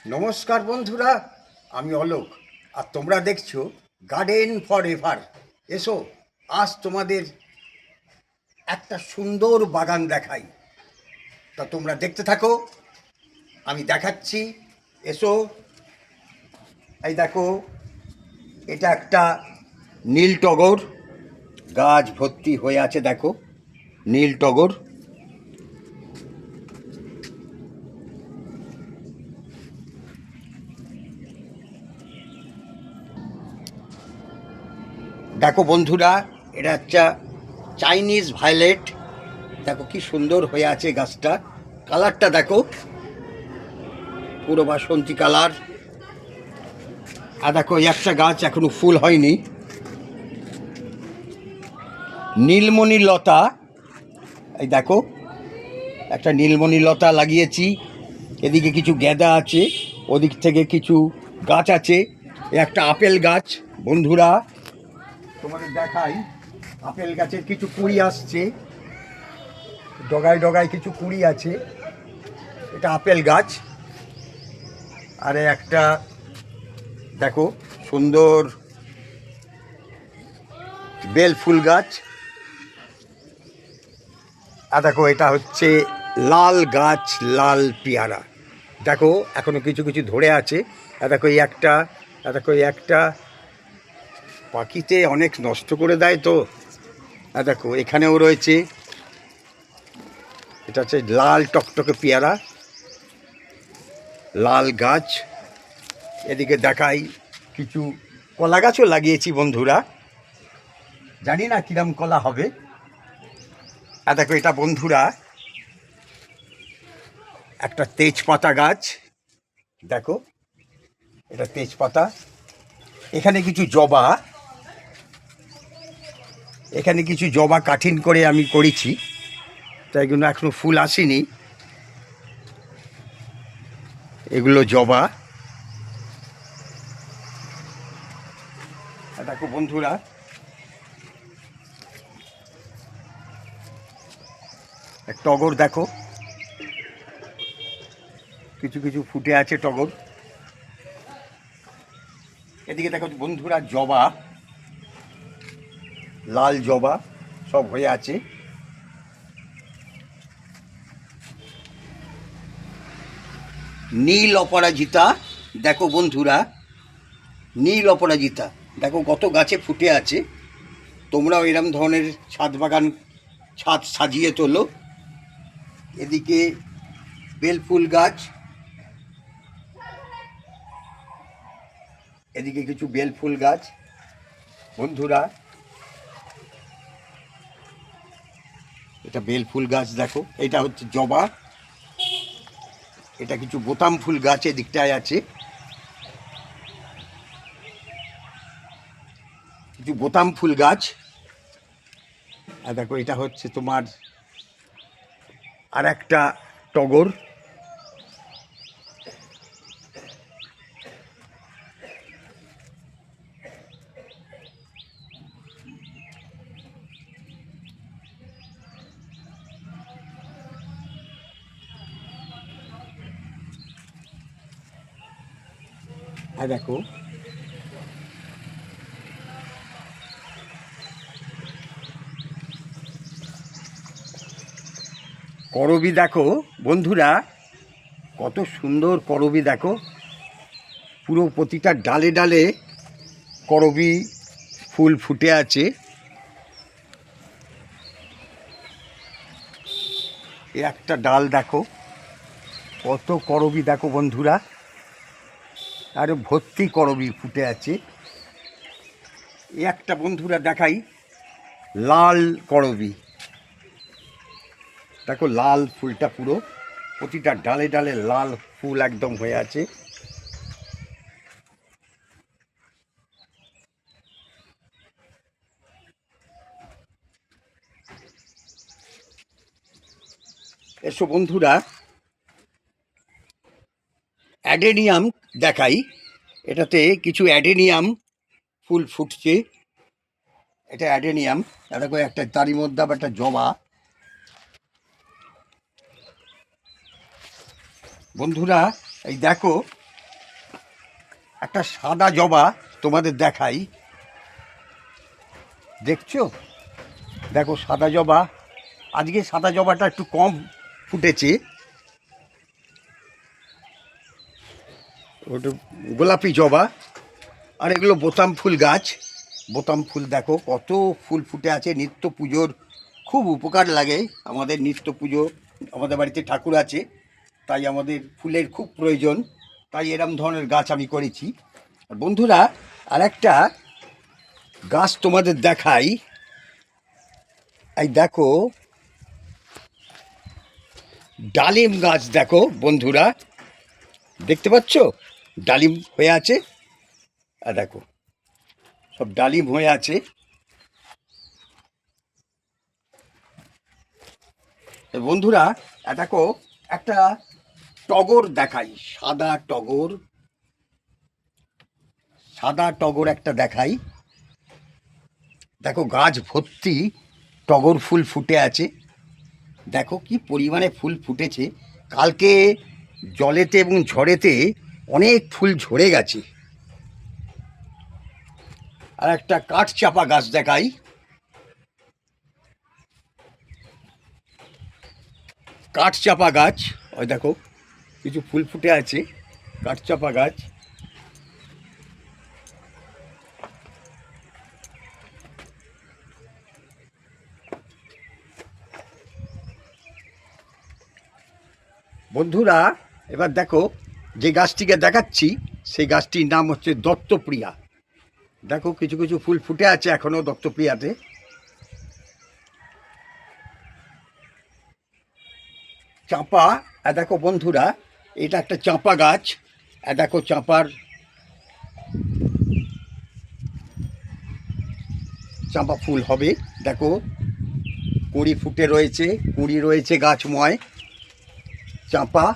নমস্কার বন্ধুরা, আমি অলোক আর তোমরা দেখছো গার্ডেন ফর এভার। এসো, আজ তোমাদের একটা সুন্দর বাগান দেখাই। তা তোমরা দেখতে থাকো, আমি দেখাচ্ছি। এসো, এই দেখো, এটা একটা নীল টগর গাছ ভর্তি হয়ে আছে। দেখো, নীল টগর। দেখো বন্ধুরা, এটা একটা চাইনিজ ভায়োলেট। দেখো কি সুন্দর হয়ে আছে গাছটা। কালারটা দেখো, পুরো বাসন্তী কালার। আর দেখো, একটা গাছ এখনো ফুল হয়নি, নীলমণি লতা। এই দেখো, একটা নীলমণি লতা লাগিয়েছি। এদিকে কিছু গেঁদা আছে, ওদিক থেকে কিছু গাছ আছে। একটা আপেল গাছ বন্ধুরা, তোমাদের দেখাই। আপেল গাছের কিছু কুড়ি আসছে, ডগায় ডগায় কিছু কুড়ি আছে। এটা আপেল গাছ। আরে একটা দেখো, সুন্দর বেল ফুল গাছ। আর দেখো, এটা হচ্ছে লাল গাছ, লাল পেয়ারা। দেখো, এখনো কিছু কিছু ধরে আছে। আর দেখো এই একটা, আর দেখো এই একটা। পাখিতে অনেক নষ্ট করে দেয় তো। আর দেখো এখানেও রয়েছে, এটা হচ্ছে লাল টকটকে পেয়ারা, লাল গাছ। এদিকে দেখাই, কিছু কলা গাছও লাগিয়েছি বন্ধুরা, জানি না কিরম কলা হবে। আর দেখো, এটা বন্ধুরা একটা তেজপাতা গাছ। দেখো, এটা তেজপাতা। এখানে কিছু জবা, এখানে কিছু জবা কাঠিন করে আমি করেছি, তাই জন্য এখনো ফুল আসেনি। এগুলো জবা। দেখো বন্ধুরা, টগর দেখো, কিছু কিছু ফুটে আছে টগর। এদিকে দেখো বন্ধুরা, জবা, লাল জবা সব হয়ে আছে। নীল অপরাজিতা, দেখো বন্ধুরা, নীল অপরাজিতা দেখো কত গাছে ফুটে আছে। তোমরাও এরম ধরনের ছাদ বাগান, ছাদ সাজিয়ে তোলো। এদিকে বেলফুল গাছ, এদিকে কিছু বেলফুল গাছ বন্ধুরা। এটা বেলফুল গাছ দেখো, এটা হচ্ছে জবা। এটা কিছু বোতাম ফুল গাছ এদিকটায় আছে, কিছু বোতাম ফুল গাছ। আর দেখো, এটা হচ্ছে তোমার আর একটা টগর। আর দেখো, করবি দেখো বন্ধুরা, কত সুন্দর করবি দেখো। পুরো প্রতিটা ডালে ডালে করবি ফুল ফুটে আছে। একটা ডাল দেখো, কত করবি দেখো বন্ধুরা, আর ভর্তি করবি ফুটে আছে। একটা বন্ধুরা দেখাই, লাল করবি দেখো, লাল ফুলটা পুরো প্রতিটা ডালে ডালে লাল ফুল একদম হয়ে আছে। এসো বন্ধুরা, অ্যাডেনিয়াম দেখাই। এটাতে কিছু অ্যাডেনিয়াম ফুল ফুটছে। এটা অ্যাডেনিয়াম। দেখো, একটা তারই মধ্যে আবার একটা জবা। বন্ধুরা এই দেখো, একটা সাদা জবা তোমাদের দেখাই, দেখছো? দেখো সাদা জবা, আজকে সাদা জবাটা একটু কম ফুটেছে, ওটা গোলাপি জবা। আর এগুলো বোতাম ফুল গাছ, বোতাম ফুল দেখো কত ফুল ফুটে আছে, নিত্য পুজোর খুব উপকার লাগে আমাদের। নিত্য পুজো, আমাদের বাড়িতে ঠাকুর আছে, তাই আমাদের ফুলের খুব প্রয়োজন, তাই এরম ধরনের গাছ আমি করেছি। আর বন্ধুরা আর একটা গাছ তোমাদের দেখাই, এই দেখো ডালিম গাছ, দেখো বন্ধুরা, দেখতে পাচ্ছ ডালিম হয়ে আছে, আর দেখো সব ডালিম হয়ে আছে। বন্ধুরা দেখো একটা টগর দেখাই, সাদা টগর, সাদা টগর একটা দেখাই। দেখো গাছ ভর্তি টগর ফুল ফুটে আছে, দেখো কি পরিমাণে ফুল ফুটেছে। কালকে জলেতে এবং ঝড়েতে অনেক ফুল ঝরে গেছে। আর একটা কাঠচাপা গাছ দেখাই, কাঠচাপা গাছ, ওই দেখো কিছু ফুল ফুটে আছে, কাঠচাপা গাছ। বন্ধুরা এবার দেখো যে গাছটিকে দেখাচ্ছি সেই গাছটির নাম হচ্ছে দত্তপ্রিয়া। দেখো কিছু কিছু ফুল ফুটে আছে এখনো দত্তপ্রিয়াতে। চাঁপা, দেখো বন্ধুরা এটা একটা চাঁপা গাছ, দেখো চাঁপার, চাঁপা ফুল হবে, দেখো কুঁড়ি ফুটে রয়েছে, কুঁড়ি রয়েছে গাছময় চাঁপা।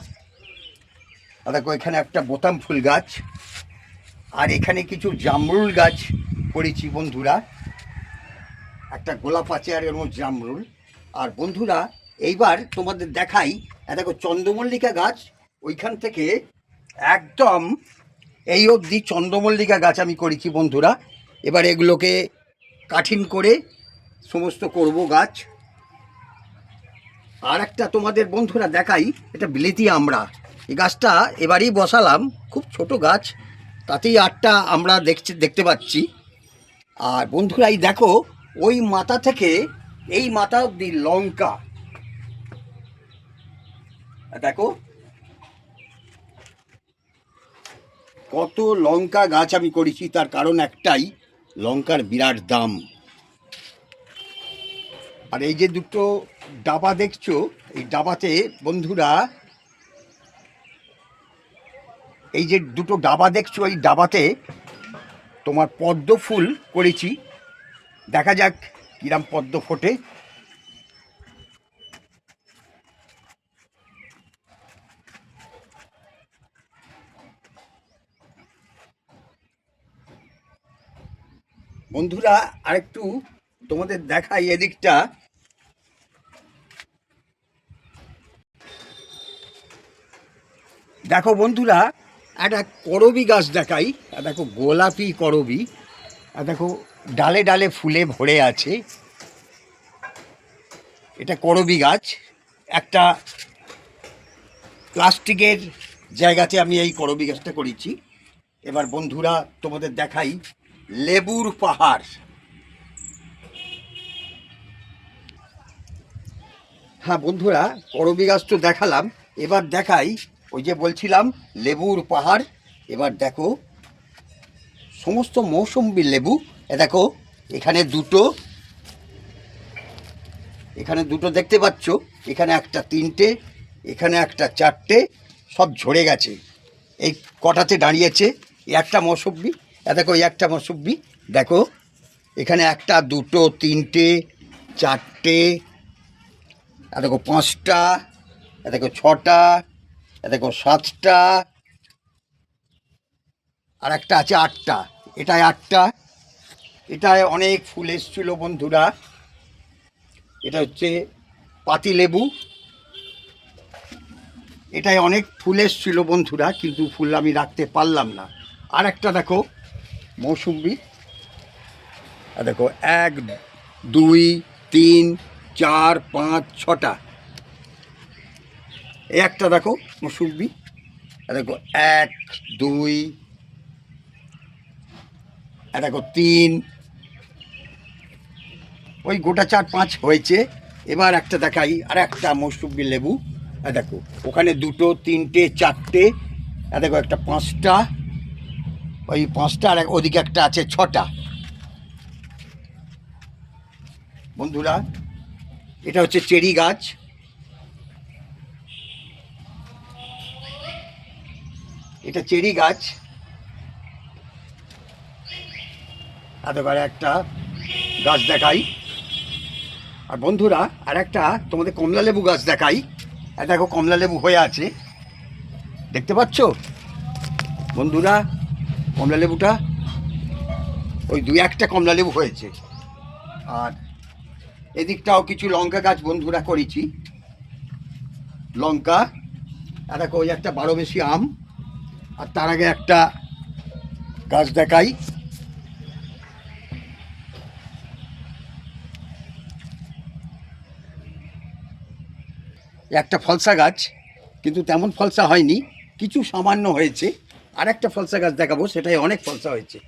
আর দেখো এখানে একটা বোতাম ফুল গাছ, আর এখানে কিছু জামরুল গাছ করেছি বন্ধুরা, একটা গোলাপ আছে আর এর মধ্যে জামরুল। আর বন্ধুরা এইবার তোমাদের দেখাই, দেখো চন্দ্রমল্লিকা গাছ, ওইখান থেকে একদম এই অবধি চন্দ্রমল্লিকা গাছ আমি করেছি বন্ধুরা। এবার এগুলোকে কাঠিন করে সমস্ত করব গাছ। আর একটা তোমাদের বন্ধুরা দেখাই, এটা বিলেতি আমড়া, এই গাছটা এবারেই বসালাম, খুব ছোট গাছ, তাতেই 8টা আমরা দেখতে পাচ্ছি। আর বন্ধুরা এই দেখো ওই মাথা থেকে এই মাথা অব্দি লঙ্কা, দেখো কত লঙ্কা গাছ আমি করেছি, তার কারণ একটাই, লঙ্কার বিরাট দাম। আর এই যে দুটো ডাবা দেখছো, এই ডাবাতে বন্ধুরা, এই যে দুটো ডাবা দেখছো, এই ডাবাতে তোমার পদ্ম ফুল করেছি, দেখা যাক কিরাম পদ্ম ফোটে। বন্ধুরা আরেকটু তোমাদের দেখাই এদিকটা, দেখো বন্ধুরা একটা করবি গাছ দেখাই, দেখো গোলাপি করবি, দেখো ডালে ডালে ফুলে ভরে আছে, এটা করবি গাছ। একটা প্লাস্টিকের জায়গাতে আমি এই করবি গাছটা করেছি। এবার বন্ধুরা তোমাদের দেখাই লেবুর পাহাড়, হ্যাঁ বন্ধুরা করবি গাছ তো দেখালাম, এবার দেখাই ওই যে বলছিলাম লেবুর পাহাড়। এবার দেখো সমস্ত মৌসুম্বি লেবু, দেখো এখানে দুটো, এখানে দুটো দেখতে পাচ্ছ, এখানে একটা 3টে, এখানে একটা 4টে, সব ঝরে গেছে, এই কটাতে দাঁড়িয়েছে। একটা মৌসুম্বি, দেখো এই একটা মৌসুম্বি, দেখো এখানে 1, 2, 3টে, 4টে, দেখো 5টা, দেখো 6টা, দেখো 7টা, আর একটা আছে 8টা, এটায় 8টা। এটায় অনেক ফুল এসেছিলো বন্ধুরা, এটা হচ্ছে পাতি লেবু, এটায় অনেক ফুল এসেছিলো বন্ধুরা, কিন্তু ফুল আমি রাখতে পারলাম না। আর একটা দেখো মৌসুম্বি, দেখো 1 2 3 4 5 6টা। এই একটা দেখো মৌসুম্বি, দেখো 1 2, দেখো 3, ওই গোটা 4 5 হয়েছে। এবার একটা দেখাই, আর একটা মৌসুম্বি লেবু, দেখো ওখানে 2টো 3টে 4টে, দেখো একটা 5টা, ওই 5টা, আর ওদিকে একটা আছে 6টা। বন্ধুরা এটা হচ্ছে চেরি গাছ, এটা চেরি গাছ। এতবারে একটা গাছ দেখাই। আর বন্ধুরা আর একটা তোমাদের কমলা লেবু গাছ দেখাই। দেখো কমলা লেবু হয়ে আছে, দেখতে পাচ্ছ বন্ধুরা? কমলা লেবুটা ওই 2-1টা কমলা লেবু হয়েছে। আর এদিকটাও কিছু লঙ্কা গাছ বন্ধুরা করেছি, লঙ্কা। আর দেখো ওই একটা 12 বেশি আম। আর তার আগে একটা গাছ দেখাই, একটা ফলসা গাছ, কিন্তু তেমন ফলসা হয়নি, কিছু সামান্য হয়েছে। আর একটা ফলসা গাছ দেখাবো, সেটাই অনেক ফলসা হয়েছে।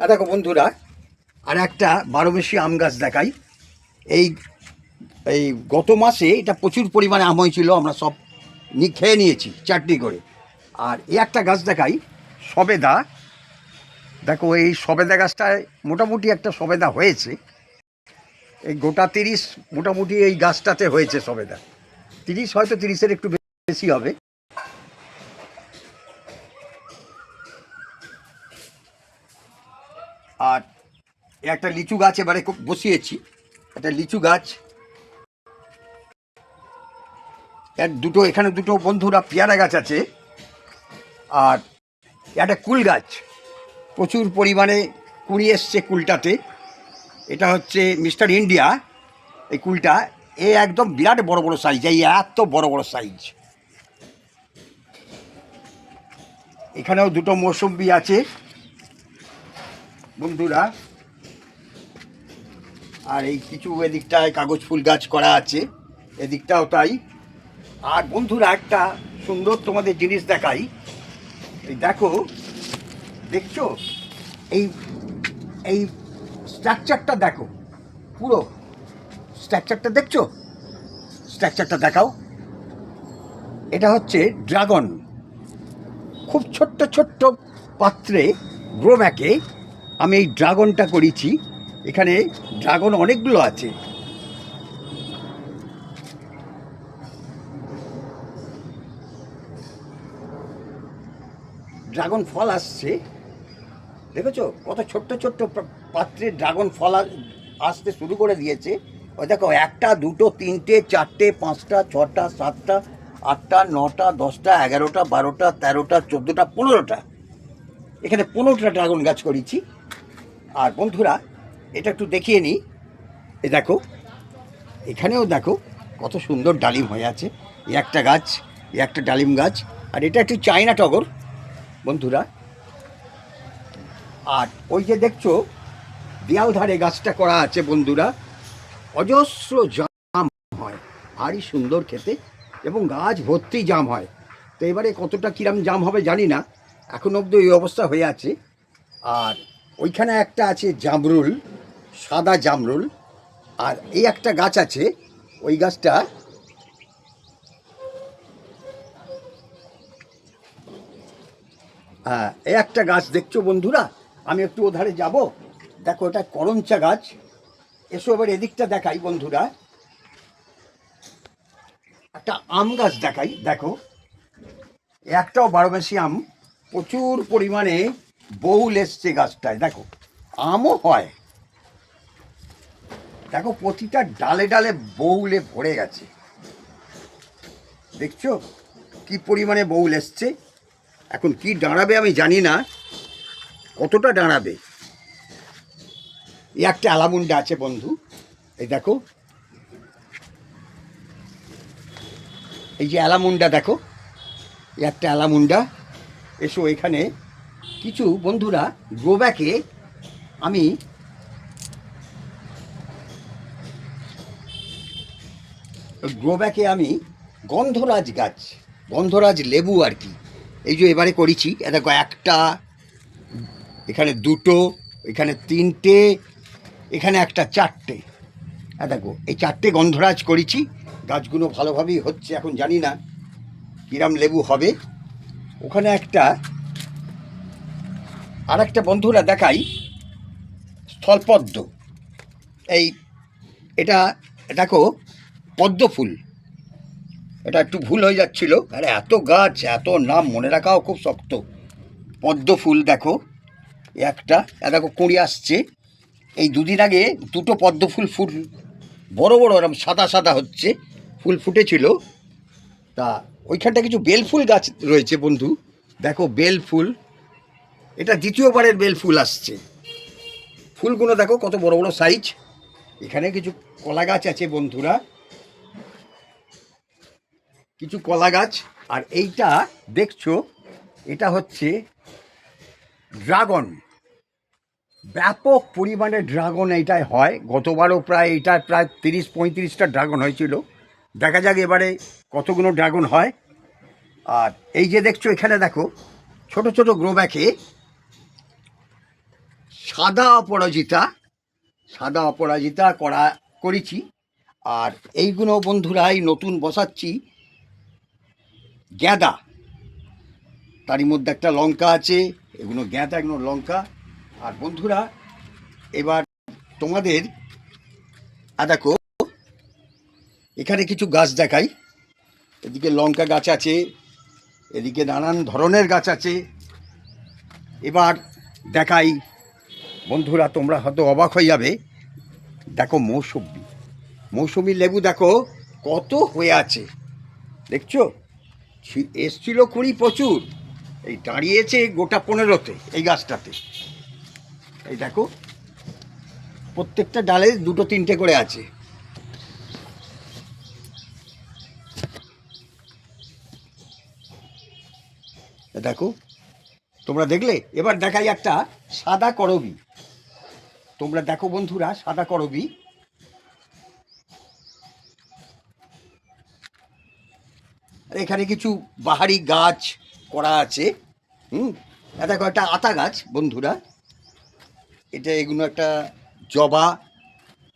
আর দেখো বন্ধুরা আর একটা 12 বেশি আম গাছ দেখাই। এই এই গত মাসে এটা প্রচুর পরিমাণে আম হয়েছিল, আমরা সব খেয়ে নিয়েছি চাটনি করে। আর এই একটা গাছ দেখাই, সবেদা। দেখো এই সবেদা গাছটায় মোটামুটি একটা সবেদা হয়েছে, এই গোটা 30 মোটামুটি এই গাছটাতে হয়েছে সবেদা। 30, হয়তো 30-এর একটু বেশি হবে। আর একটা লিচু গাছ এবারে বসিয়েছি, একটা লিচু গাছ। দুটো এখানে 2টো বন্ধুরা পেয়ারা গাছ আছে। আর একটা কুল গাছ, প্রচুর পরিমাণে কুড়ি এসছে কুলটাতে। এটা হচ্ছে মিস্টার ইন্ডিয়া, এই কুলটা। এ একদম বিরাট বড় বড় সাইজ, এই এত বড় বড় সাইজ। এখানেও 2টো মৌসুম্বি আছে বন্ধুরা। আর এই কিছু এদিকটায় কাগজ ফুল গাছ করা আছে, এদিকটাও তাই। আর বন্ধুরা একটা সুন্দর তোমাদের জিনিস দেখাই, এই দেখো, দেখছো এই এই স্ট্রাকচারটা দেখো, পুরো স্ট্রাকচারটা দেখছো? স্ট্রাকচারটা দেখাও। এটা হচ্ছে ড্রাগন, খুব ছোট্ট ছোট্ট পাত্রে গ্রো ব্যাগে আমি এই ড্রাগনটা করেছি। এখানে ড্রাগন অনেকগুলো আছে। ড্রাগন ফল আসছে, দেখেছো কত ছোট্ট ছোট্ট পাত্রে ড্রাগন ফল আসতে শুরু করে দিয়েছে। ওই দেখো 1টা 2টো 3টে 4টে 5টা 6টা 7টা 8টা 9টা 10টা 11টা 12টা 13টা 14টা 15টা, এখানে 15টা ড্রাগন গাছ করেছি। আর বন্ধুরা এটা একটু দেখিয়ে নিই, এ দেখো এখানেও দেখো কত সুন্দর ডালিম হয়ে আছে। এই একটা গাছ, এই একটা ডালিম গাছ। আর এটা একটু চায়না টগর বন্ধুরা। আর ওই যে দেখছো দেয়াল ধারে গাছটা করা আছে বন্ধুরা, অজস্র জাম হয়, ভারী সুন্দর খেতে, এবং গাছ ভর্তি জাম হয়। তো এবারে কতটা কিরম জাম হবে জানি না, এখন অবধি এই অবস্থা হয়ে আছে। আর ওইখানে একটা আছে জামরুল, সাদা জামরুল। আর এই একটা গাছ আছে, ওই গাছটা হ্যাঁ, এই একটা গাছ দেখছো বন্ধুরা। আমি একটু ওধারে যাব, দেখো এটা করঞ্চা গাছ। এসো এবার এদিকটা দেখাই বন্ধুরা, একটা আম গাছ দেখাই। দেখো একটাও 12 বেশি আম, প্রচুর পরিমাণে বউল এসছে গাছটায়, দেখো আমও হয়, দেখো প্রতিটা ডালে ডালে বউলে ভরে গেছে, দেখছো কি পরিমাণে বউল এসছে। এখন কি দাঁড়াবে আমি জানি না, কতটা দাঁড়াবে। এই একটা আলামুন্ডা আছে বন্ধু, এই দেখো এই যে অ্যালামুন্ডা দেখো, এই একটা অ্যালামুন্ডা। এসো এখানে কিছু বন্ধুরা গ্রোব্যাকে আমি গন্ধরাজ গাছ, গন্ধরাজ লেবু আর কি, এই যে এবারে করেছি। দেখো একটা, এখানে দুটো, এখানে তিনটে, এখানে একটা, চারটে। দেখো এই চারটে গন্ধরাজ করেছি। গাছগুলো ভালোভাবেই হচ্ছে, এখন জানি না কিরাম লেবু হবে। ওখানে একটা, আর একটা বন্ধুরা দেখাই, স্থলপদ্ম। এই এটা দেখো পদ্ম ফুল, এটা একটু ভুল হয়ে যাচ্ছিল, আরে এত গাছ এত নাম মনে রাখাও খুব শক্ত। পদ্ম ফুল দেখো একটা, দেখো কুঁড়ি আসছে। এই দুদিন আগে দুটো পদ্ম ফুল বড় বড় এরকম সাদা সাদা হচ্ছে, ফুল ফুটেছিল। তা ওইখানটা কিছু বেলফুল গাছ রয়েছে বন্ধু, দেখো বেলফুল, এটা দ্বিতীয়বারের বেলফুল আসছে। ফুলগুলো দেখো কত বড় বড় সাইজ। এখানে কিছু কলা গাছ আছে বন্ধুরা, কিছু কলা গাছ। আর এইটা দেখছো, এটা হচ্ছে ড্রাগন, ব্যাপক পরিমাণে ড্রাগন এইটাই হয়। গতবারও প্রায় এটা প্রায় 30-35টা ড্রাগন হয়েছিল। দেখা যাক এবারে কতগুলো ড্রাগন হয়। আর এই যে দেখছো এখানে দেখো ছোট ছোট গ্রোব্যাকে সাদা অপরাজিতা করেছি। আর এইগুলো বন্ধুরা এই নতুন বসাচ্ছি গ্যাদা, তারই মধ্যে একটা লঙ্কা আছে, এগুলো গ্যাদা, এগুলো লঙ্কা। আর বন্ধুরা এবার তোমাদের দেখো এখানে কিছু গাছ দেখাই। এদিকে লঙ্কা গাছ আছে, এদিকে নানান ধরনের গাছ আছে। এবার দেখাই বন্ধুরা, তোমরা হয়তো অবাক হয়ে যাবে, দেখো মৌসুমি লেবু দেখো কত হয়ে আছে, দেখছো এসছিল কুড়ি প্রচুর, এই দাঁড়িয়েছে গোটা 15তে এই গাছটাতে। এই দেখো প্রত্যেকটা ডালে 2-3টে করে আছে। দেখো তোমরা দেখলে। এবার দেখাই একটা সাদা করবি, তোমরা দেখো বন্ধুরা সাদা করবি। এখানে কিছু বাহারি গাছ করা আছে। দেখো একটা আতা গাছ বন্ধুরা, এটা এগুলো একটা জবা,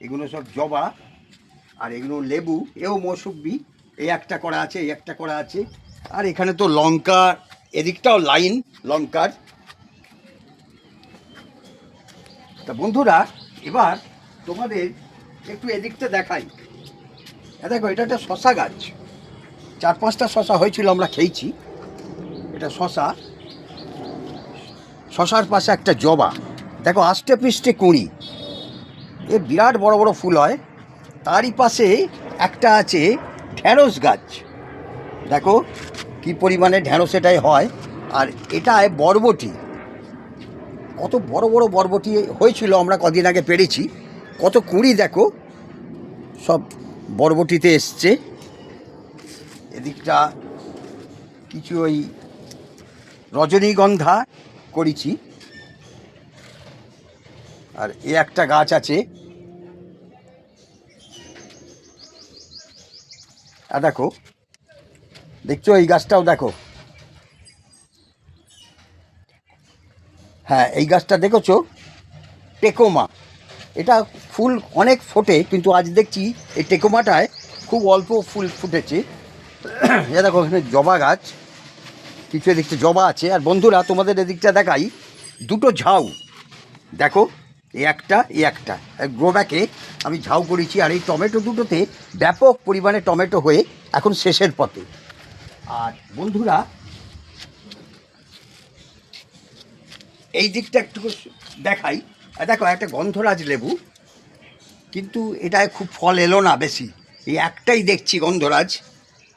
এগুলো সব জবা। আর এগুলো লেবু, এও মৌসুম্বি, এই একটা করা আছে, এই একটা করা আছে। আর এখানে তো লঙ্কা, এদিকটাও লাইন লঙ্কার। তা বন্ধুরা এবার তোমাদের একটু এদিকটা দেখাই। দেখো এটা একটা শশা গাছ, 4-5টা শশা হয়েছিল, আমরা খেয়েছি। এটা শশার পাশে একটা জবা, দেখো আষ্টে পৃষ্ঠে কুঁড়ি, এ বিরাট বড় বড় ফুল হয়। তারই পাশে একটা আছে ঢ্যাঁড়স গাছ, দেখো কি পরিমাণে ঢ্যাঁড়স এটাই হয়। আর এটায় বরবটি, কত বড় বড় বরবটি হয়েছিল, আমরা কদিন আগে পেরেছি। কত কুঁড়ি দেখো, সব বরবটিতে এসছে। এদিকটা কিছু ওই রজনীগন্ধা করেছি। আর এ একটা গাছ আছে, দেখো দেখছো এই গাছটাও দেখো, হ্যাঁ এই গাছটা দেখেছো টেকোমা, এটা ফুল অনেক ফোটে, কিন্তু আজ দেখছি এই টেকোমাটায় খুব অল্প ফুল ফুটেছে। এ দেখো এখানে জবা গাছ, কিছু এদিকটা জবা আছে। আর বন্ধুরা তোমাদের এদিকটা দেখাই, দুটো ঝাউ দেখো, এই একটা গ্রোব্যাকে আমি ঝাউ করেছি। আর এই টমেটো দুটোতে ব্যাপক পরিমাণে টমেটো হয়ে এখন শেষের পথে। আর বন্ধুরা এই দিকটা একটু দেখাই, দেখো একটা গন্ধরাজ লেবু, কিন্তু এটায় খুব ফল এলো না বেশি, এই একটাই দেখছি গন্ধরাজ।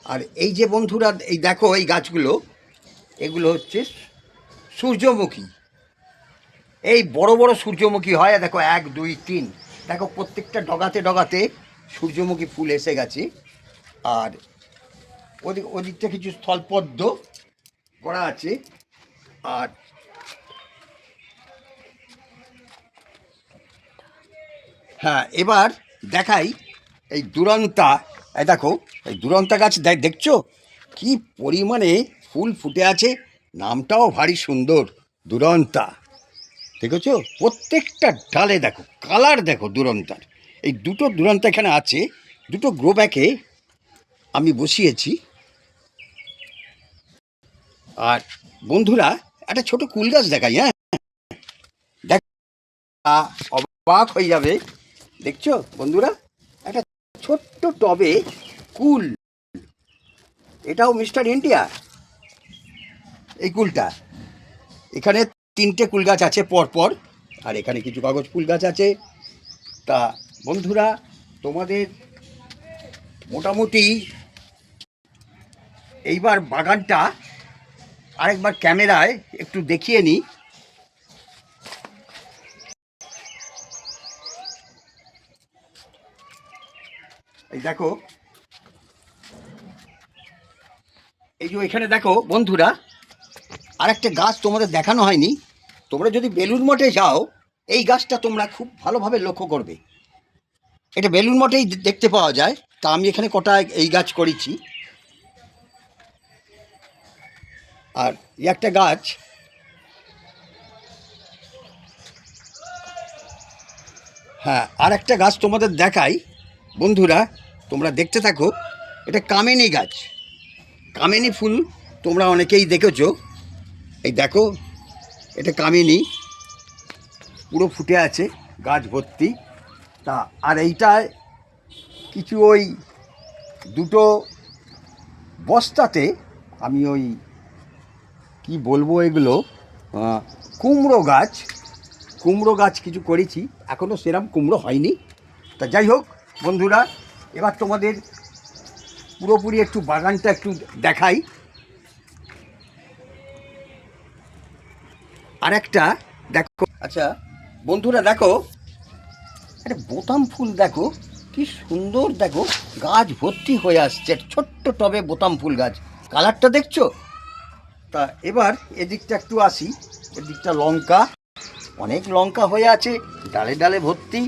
আর এই যে বন্ধুরা এই দেখো এই গাছগুলো, এগুলো হচ্ছে সূর্যমুখী, এই বড় বড় সূর্যমুখী হয়। দেখো 1, 2, 3, দেখো প্রত্যেকটা ডগাতে ডগাতে সূর্যমুখী ফুল এসে গেছে। আর ওদিকটা কিছু স্থলপদ্ম করা আছে। আর হ্যাঁ, এবার দেখাই এই দুরন্তা। এই দেখো, এই দুরন্তা গাছ দেখছো কি পরিমাণে ফুল ফুটে আছে, নামটাও ভারী সুন্দর, দুরন্তা। দেখেছো প্রত্যেকটা ডালে দেখো, কালার দেখো দুরন্তার। এই দুটো দুরন্তা এখানে আছে, দুটো গ্রো ব্যাগে আমি বসিয়েছি। আর বন্ধুরা একটা ছোট কুল গাছ দেখাই। হ্যাঁ, দেখ, অবাক হয়ে যাবে। দেখছো বন্ধুরা, একটা ছোট্ট টবে কুল, এটাও মিস্টার ইন্ডিয়া। এই কুলটা, এখানে 3টে কুল গাছ আছে পরপর, আর এখানে কিছু কাগজ ফুল গাছ আছে। তা বন্ধুরা, তোমাদের মোটামুটি এইবার বাগানটা আরেকবার ক্যামেরায় একটু দেখিয়ে নিই। এই দেখো, এই যে এখানে দেখো বন্ধুরা, আরেকটা গাছ তোমাদের দেখানো হয়নি। তোমরা যদি বেলুড় মঠে যাও, এই গাছটা তোমরা খুব ভালোভাবে লক্ষ্য করবে। এটা বেলুড় মঠেই দেখতে পাওয়া যায়। তা আমি এখানে কটা এই গাছ করেছি। আর একটা গাছ, হ্যাঁ, আর একটা গাছ তোমাদের দেখাই বন্ধুরা, তোমরা দেখতে থাকো। এটা কামিনী গাছ, কামিনী ফুল তোমরা অনেকেই দেখেছো। এই দেখো, এটা কামিনী, পুরো ফুটে আছে, গাছ ভর্তি। তা আর এইটায় কিছু ওই দুটো বস্তাতে আমি ওই কি বলবো এগুলো, কুমড়ো গাছ কিছু করেছি। এখনও সেরকম কুমড়ো হয়নি। তা যাই হোক বন্ধুরা, এবার তোমাদের পুরোপুরি একটু বাগানটা একটু দেখাই। আর একটা দেখো, আচ্ছা বন্ধুরা দেখো, একটা বোতাম ফুল দেখো কি সুন্দর, দেখো গাছ ভর্তি হয়ে আসছে, ছোট্ট টবে বোতাম ফুল গাছ, কালারটা দেখছো। তা এবার এদিকটা একটু আসি, এদিকটা লঙ্কা, অনেক লঙ্কা হয়ে আছে, ডালে ডালে ভর্তি।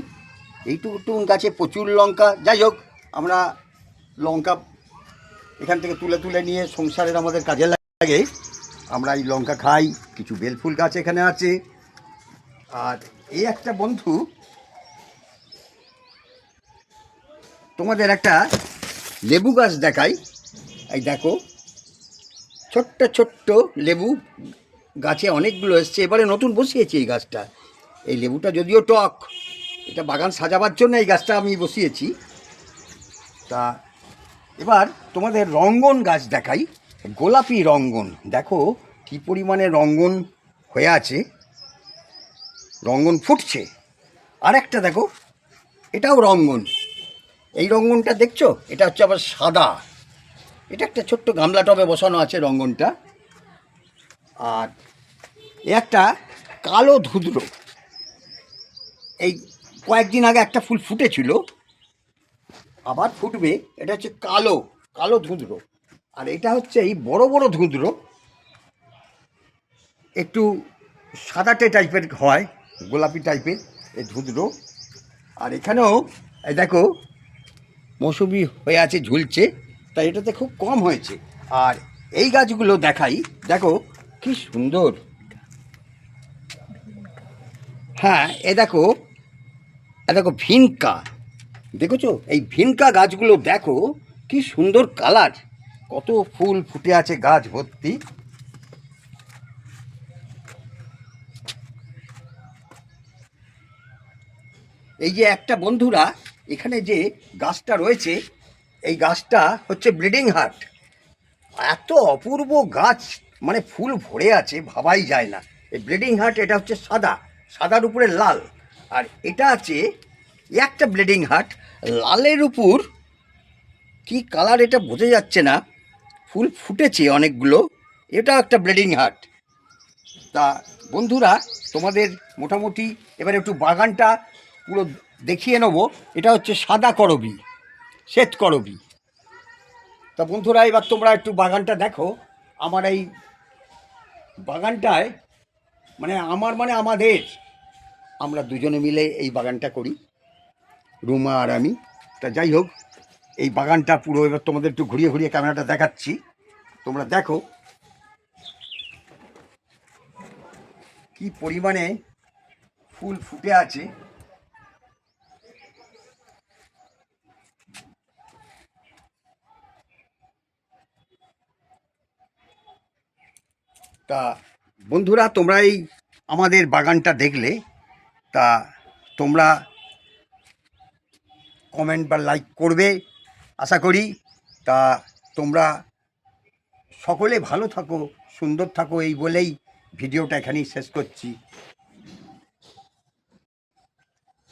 এইটুকু গাছে প্রচুর লঙ্কা। যাই হোক, আমরা লঙ্কা এখান থেকে তুলে তুলে নিয়ে সংসারের আমাদের কাজে লাগে, আমরা এই লঙ্কা খাই। কিছু বেলফুল গাছ এখানে আছে। আর এই একটা বন্ধু তোমাদের একটা লেবু গাছ দেখাই। এই দেখো, ছোট্ট ছোট্ট লেবু গাছে অনেকগুলো এসছে, এবারে নতুন বসিয়েছি এই গাছটা। এই লেবুটা যদিও টক, এটা বাগান সাজাবার জন্য এই গাছটা আমি বসিয়েছি। তা এবার তোমাদের রঙ্গন গাছ দেখাই, গোলাপি রঙ্গন। দেখো কী পরিমাণে রঙ্গন হয়ে আছে, রঙ্গন ফুটছে। আর একটা দেখো, এটাও রঙ্গন। এই রঙ্গনটা দেখছো, এটা হচ্ছে আবার সাদা। এটা একটা ছোট্ট গামলা টবে বসানো আছে রঙ্গনটা। আর একটা কালো ধুধরো, এই কয়েকদিন আগে একটা ফুল ফুটেছিল, আবার ফুটবে। এটা হচ্ছে কালো কালো ধুঁধরো। আর এটা হচ্ছে এই বড় বড় ধুঁধরো, একটু সাদাটে টাইপের হয়, গোলাপি টাইপের এই ধুঁধরো। আর এখানেও এই দেখো মৌসুমি হয়ে আছে, ঝুলছে, তাই এটাতে খুব কম হয়েছে। আর এই গাছগুলো দেখাই, দেখো কি সুন্দর। হ্যাঁ, এ দেখো ভিনকা, দেখেছো এই ভিনকা গাছগুলো দেখো কি সুন্দর কালার, কত ফুল ফুটে আছে গাছ ভর্তি। এই যে একটা বন্ধুরা, এখানে যে গাছটা রয়েছে, এই গাছটা হচ্ছে ব্লিডিং হার্ট। এত অপূর্ব গাছ, মানে ফুল ভরে আছে, ভাবাই যায় না। এই ব্লিডিং হার্ট, এটা হচ্ছে সাদা, সাদার উপরে লাল। আর এটা আছে একটা ব্লিডিং হার্ট, লালের উপর কি কালার এটা বোঝা যাচ্ছে না, ফুল ফুটেছে অনেকগুলো, এটাও একটা ব্লিডিং হার্ট। তা বন্ধুরা, তোমাদের মোটামুটি এবার একটু বাগানটা পুরো দেখিয়ে নেবো। এটা হচ্ছে সাদা করবি, শ্বেত করবি। তা বন্ধুরা এবার তোমরা একটু বাগানটা দেখো। আমার এই বাগানটায় মানে আমাদের আমরা দুজনে মিলে এই বাগানটা করি, রুমা আর আমি। তা যাই হোক, এই বাগানটা পুরো এবার তোমাদের একটু ঘুরিয়ে ঘুরিয়ে ক্যামেরাটা দেখাচ্ছি, তোমরা দেখো কি পরিমাণে ফুল ফুটে আছে। তা বন্ধুরা তোমরা এই আমাদের বাগানটা দেখলে, তা তোমরা কমেন্ট বা লাইক করবে আশা করি। তা তোমরা সকলে ভালো থাকো, সুন্দর থাকো, এই বলেই ভিডিওটা এখানেই শেষ করছি।